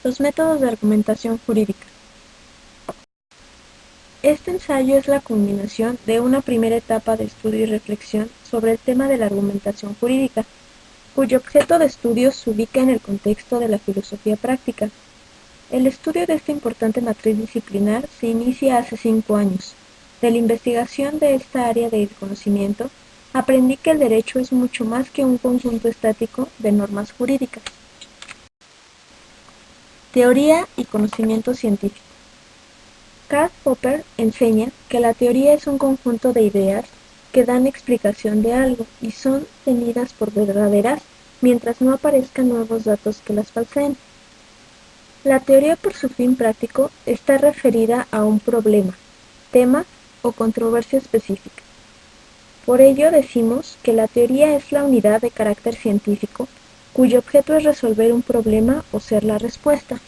Los métodos de argumentación jurídica. Este ensayo es la culminación de una primera etapa de estudio y reflexión sobre el tema de la argumentación jurídica, cuyo objeto de estudio se ubica en el contexto de la filosofía práctica. El estudio de esta importante matriz disciplinar se inicia hace 5 años. De la investigación de esta área del conocimiento, aprendí que el derecho es mucho más que un conjunto estático de normas jurídicas. Teoría y conocimiento científico. Karl Popper enseña que la teoría es un conjunto de ideas que dan explicación de algo y son tenidas por verdaderas mientras no aparezcan nuevos datos que las falseen. La teoría por su fin práctico está referida a un problema, tema o controversia específica. Por ello decimos que la teoría es la unidad de carácter científico cuyo objeto es resolver un problema o ser la respuesta.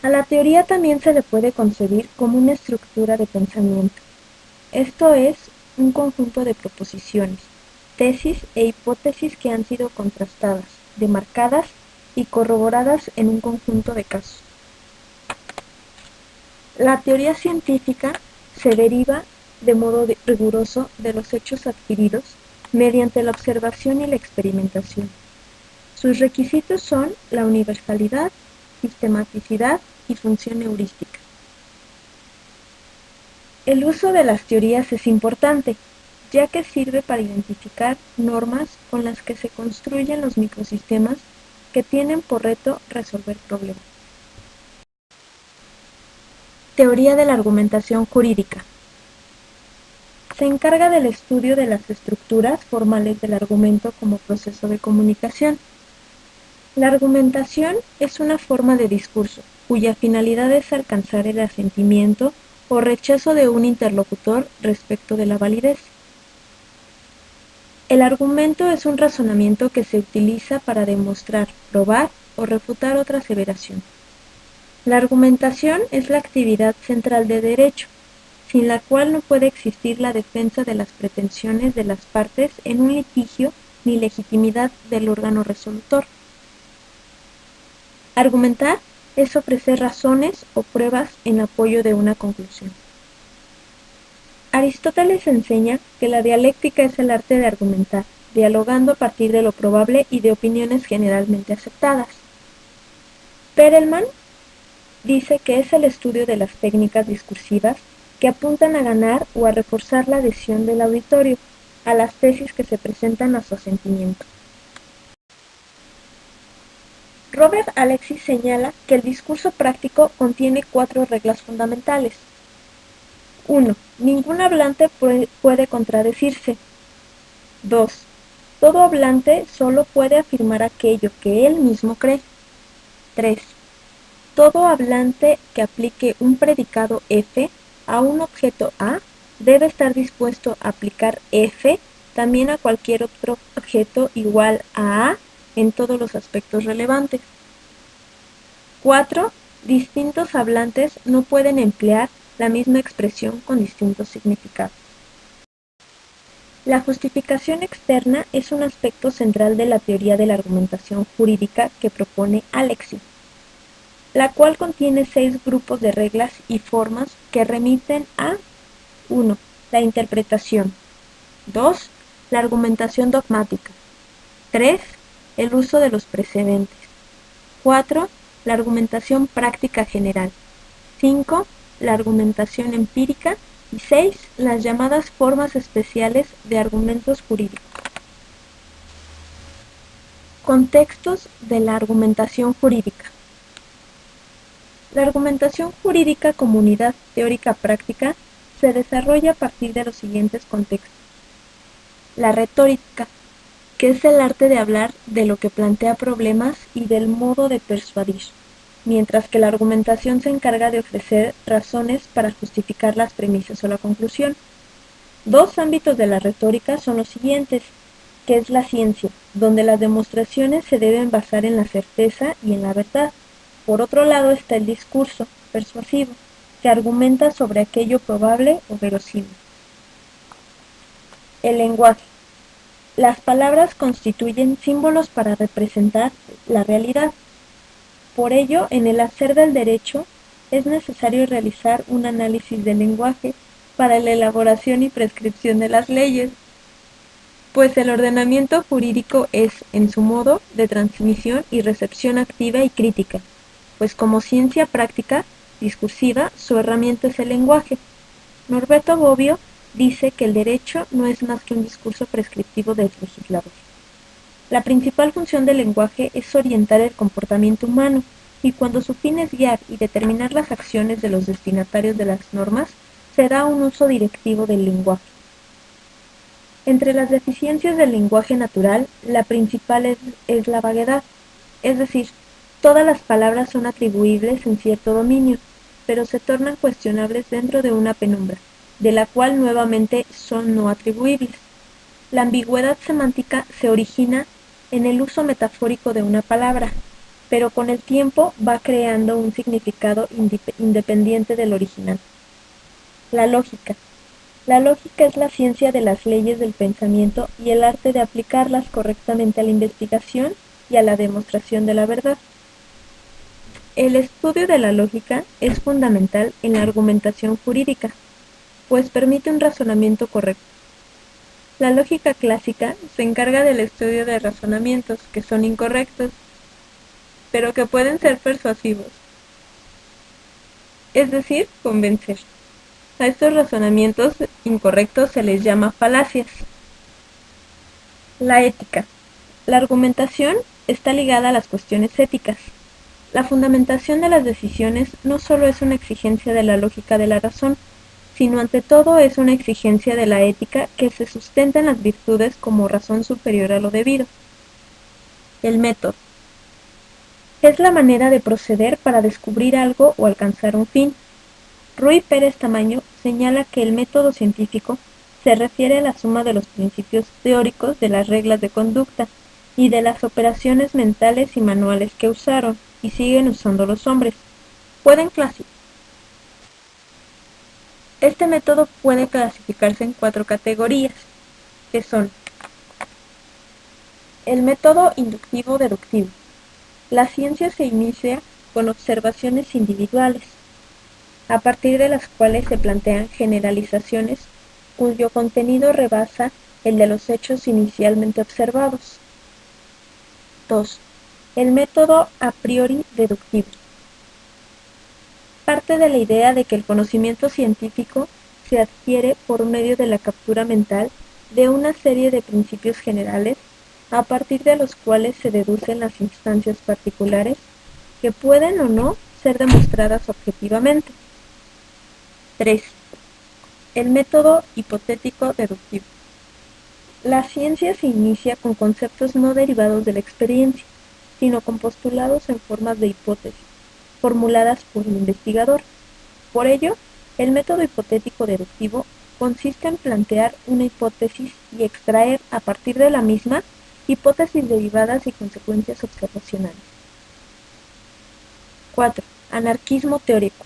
A la teoría también se le puede concebir como una estructura de pensamiento. Esto es, un conjunto de proposiciones, tesis e hipótesis que han sido contrastadas, demarcadas y corroboradas en un conjunto de casos. La teoría científica se deriva de modo riguroso de los hechos adquiridos mediante la observación y la experimentación. Sus requisitos son la universalidad, sistematicidad y función heurística. El uso de las teorías es importante, ya que sirve para identificar normas con las que se construyen los microsistemas que tienen por reto resolver problemas. Teoría de la argumentación jurídica. Se encarga del estudio de las estructuras formales del argumento como proceso de comunicación. La argumentación es una forma de discurso, cuya finalidad es alcanzar el asentimiento o rechazo de un interlocutor respecto de la validez. El argumento es un razonamiento que se utiliza para demostrar, probar o refutar otra aseveración. La argumentación es la actividad central de derecho, sin la cual no puede existir la defensa de las pretensiones de las partes en un litigio ni legitimidad del órgano resolutor. Argumentar es ofrecer razones o pruebas en apoyo de una conclusión. Aristóteles enseña que la dialéctica es el arte de argumentar, dialogando a partir de lo probable y de opiniones generalmente aceptadas. Perelman dice que es el estudio de las técnicas discursivas que apuntan a ganar o a reforzar la adhesión del auditorio a las tesis que se presentan a su asentimiento. Robert Alexis señala que el discurso práctico contiene 4 reglas fundamentales. 1. Ningún hablante puede contradecirse. 2. Todo hablante solo puede afirmar aquello que él mismo cree. 3. Todo hablante que aplique un predicado F a un objeto A debe estar dispuesto a aplicar F también a cualquier otro objeto igual a A en todos los aspectos relevantes. 4. Distintos hablantes no pueden emplear la misma expresión con distintos significados. La justificación externa es un aspecto central de la teoría de la argumentación jurídica que propone Alexis, la cual contiene 6 grupos de reglas y formas que remiten a 1. La interpretación. 2. La argumentación dogmática. 3. El uso de los precedentes. 4. La argumentación práctica general. 5. La argumentación empírica. Y 6. Las llamadas formas especiales de argumentos jurídicos. Contextos de la argumentación jurídica. La argumentación jurídica como unidad teórica práctica se desarrolla a partir de los siguientes contextos. La retórica, que es el arte de hablar de lo que plantea problemas y del modo de persuadir, mientras que la argumentación se encarga de ofrecer razones para justificar las premisas o la conclusión. 2 ámbitos de la retórica son los siguientes, que es la ciencia, donde las demostraciones se deben basar en la certeza y en la verdad. Por otro lado está el discurso persuasivo, que argumenta sobre aquello probable o verosímil. El lenguaje. Las palabras constituyen símbolos para representar la realidad. Por ello, en el hacer del derecho es necesario realizar un análisis del lenguaje para la elaboración y prescripción de las leyes, pues el ordenamiento jurídico es, en su modo, de transmisión y recepción activa y crítica, pues como ciencia práctica, discursiva, su herramienta es el lenguaje. Norberto Bobbio dice que el derecho no es más que un discurso prescriptivo del legislador. La principal función del lenguaje es orientar el comportamiento humano, y cuando su fin es guiar y determinar las acciones de los destinatarios de las normas, se da un uso directivo del lenguaje. Entre las deficiencias del lenguaje natural, la principal es la vaguedad, es decir, todas las palabras son atribuibles en cierto dominio, pero se tornan cuestionables dentro de una penumbra, de la cual nuevamente son no atribuibles. La ambigüedad semántica se origina en el uso metafórico de una palabra, pero con el tiempo va creando un significado independiente del original. La lógica. La lógica es la ciencia de las leyes del pensamiento y el arte de aplicarlas correctamente a la investigación y a la demostración de la verdad. El estudio de la lógica es fundamental en la argumentación jurídica, pues permite un razonamiento correcto. La lógica clásica se encarga del estudio de razonamientos que son incorrectos, pero que pueden ser persuasivos, es decir, convencer. A estos razonamientos incorrectos se les llama falacias. La ética. La argumentación está ligada a las cuestiones éticas. La fundamentación de las decisiones no solo es una exigencia de la lógica de la razón, sino ante todo es una exigencia de la ética que se sustenta en las virtudes como razón superior a lo debido. El método. Es la manera de proceder para descubrir algo o alcanzar un fin. Ruy Pérez Tamayo señala que el método científico se refiere a la suma de los principios teóricos de las reglas de conducta y de las operaciones mentales y manuales que usaron y siguen usando los hombres. Este método puede clasificarse en 4 categorías, que son el método inductivo-deductivo. La ciencia se inicia con observaciones individuales, a partir de las cuales se plantean generalizaciones cuyo contenido rebasa el de los hechos inicialmente observados. 2. El método a priori deductivo. Parte de la idea de que el conocimiento científico se adquiere por medio de la captura mental de una serie de principios generales a partir de los cuales se deducen las instancias particulares que pueden o no ser demostradas objetivamente. 3. El método hipotético-deductivo. La ciencia se inicia con conceptos no derivados de la experiencia, sino con postulados en formas de hipótesis, formuladas por el investigador. Por ello, el método hipotético-deductivo consiste en plantear una hipótesis y extraer a partir de la misma hipótesis derivadas y consecuencias observacionales. 4. Anarquismo teórico.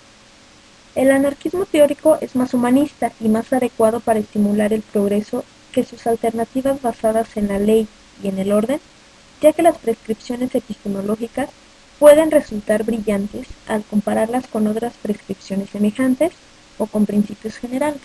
El anarquismo teórico es más humanista y más adecuado para estimular el progreso que sus alternativas basadas en la ley y en el orden, ya que las prescripciones epistemológicas pueden resultar brillantes al compararlas con otras prescripciones semejantes o con principios generales.